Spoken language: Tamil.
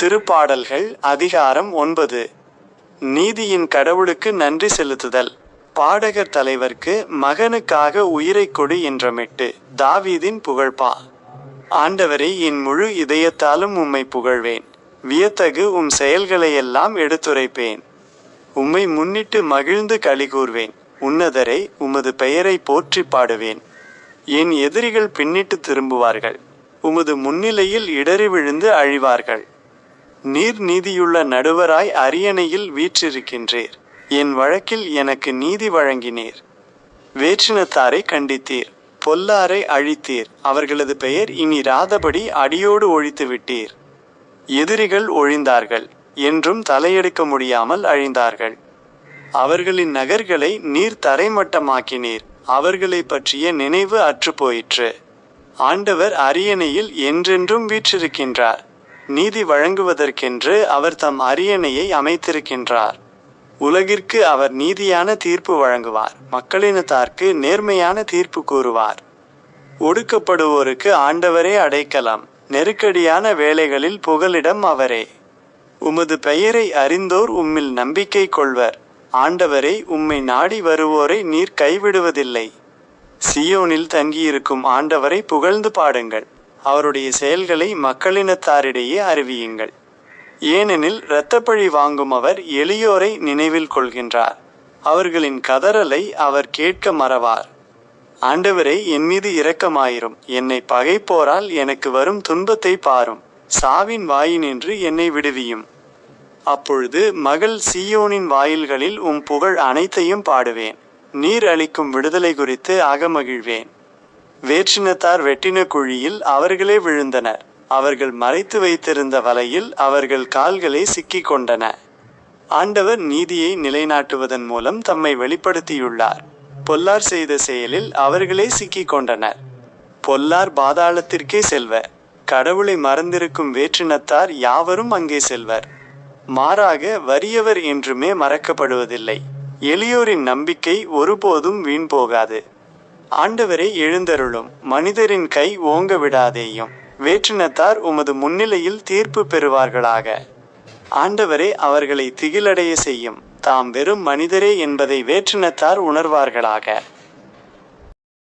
திருப்பாடல்கள் அதிகாரம் 9. நீதியின் கடவுளுக்கு நன்றி செலுத்துதல். பாடகர் தலைவர்க்கு மகனுக்காக உயிரைக் கொடு என்றமிட்டு தாவீதின் புகழ்பா. ஆண்டவரை, என் முழு இதயத்தாலும் உம்மை புகழ்வேன். வியத்தகு உம் செயல்களையெல்லாம் எடுத்துரைப்பேன். உம்மை முன்னிட்டு மகிழ்ந்து களிகூர்வேன். உன்னதரை, உமது பெயரை போற்றி பாடுவேன். என் எதிரிகள் பின்னிட்டு திரும்புவார்கள். உமது முன்னிலையில் இடறி விழுந்து அழிவார்கள். நீர் நீதியுள்ள நடுவராய் அரியணையில் வீற்றிருக்கின்றீர். என் வழக்கில் எனக்கு நீதி வழங்கினீர். வேற்றினத்தாரை கண்டித்தீர், பொல்லாரை அழித்தீர். அவர்களது பெயர் இனி ராதபடி அடியோடு ஒழித்து விட்டீர். எதிரிகள் ஒழிந்தார்கள், என்றும் தலையெடுக்க முடியாமல் அழிந்தார்கள். அவர்களின் நகர்களை நீர் தரைமட்டமாக்கினீர். அவர்களை பற்றிய நினைவு அற்றுப்போயிற்று. ஆண்டவர் அரியணையில் என்றென்றும் வீற்றிருக்கின்றார். நீதி வழங்குவதற்கென்று அவர் தம் அரியணையை அமைத்திருக்கின்றார். உலகிற்கு அவர் நீதியான தீர்ப்பு வழங்குவார். மக்களினத்தார்க்கு நேர்மையான தீர்ப்பு கூறுவார். ஒடுக்கப்படுவோருக்கு ஆண்டவரே அடைக்கலம். நெருக்கடியான வேளைகளில் புகலிடம் அவரே. உமது பெயரை அறிந்தோர் உம்மில் நம்பிக்கை கொள்வர். ஆண்டவரே, உம்மை நாடி வருவோரை நீர் கைவிடுவதில்லை. சியோனில் தங்கியிருக்கும் ஆண்டவரை புகழ்ந்து பாடுங்கள். அவருடைய செயல்களை மக்களினத்தாரிடையே அறிவியுங்கள். ஏனெனில் இரத்தப்பழி வாங்கும் அவர் எளியோரை நினைவில் கொள்கின்றார். அவர்களின் கதறலை அவர் கேட்க மறவார். ஆண்டவரே, என் மீது இரக்கமாயிரும். என்னை பகைப்போரால் எனக்கு வரும் துன்பத்தை பாரும். சாவின் வாயினின்று என்னை விடுவியும். அப்பொழுது மகள் சீயோனின் வாயில்களில் உம் புகழ் அனைத்தையும் பாடுவேன். நீர் அளிக்கும் விடுதலை குறித்து அகமகிழ்வேன். வேற்றினத்தார் வெட்டின குழியில் அவர்களே விழுந்தனர். அவர்கள் மறைத்து வைத்திருந்த வலையில் அவர்கள் கால்களே சிக்கிக் கொண்டன. ஆண்டவர் நீதியை நிலைநாட்டுவதன் மூலம் தம்மை வெளிப்படுத்தியுள்ளார். பொல்லார் செய்த செயலில் அவர்களே சிக்கிக் கொண்டனர். பொல்லார் பாதாளத்திற்கே செல்வர். கடவுளை மறந்திருக்கும் வேற்றினத்தார் யாவரும் அங்கே செல்வர். மாறாக வறியவர் என்றுமே மறக்கப்படுவதில்லை. எளியோரின் நம்பிக்கை ஒருபோதும் வீண் போகாது. ஆண்டவரை, எழுந்தருளும். மனிதரின் கை ஓங்க விடாதேயும். வேற்றினத்தார் உமது முன்னிலையில் தீர்ப்பு பெறுவார்களாக. ஆண்டவரே, அவர்களை திகிலடைய செய்யும். தாம் வெறும் மனிதரே என்பதை வேற்றினத்தார் உணர்வார்களாக.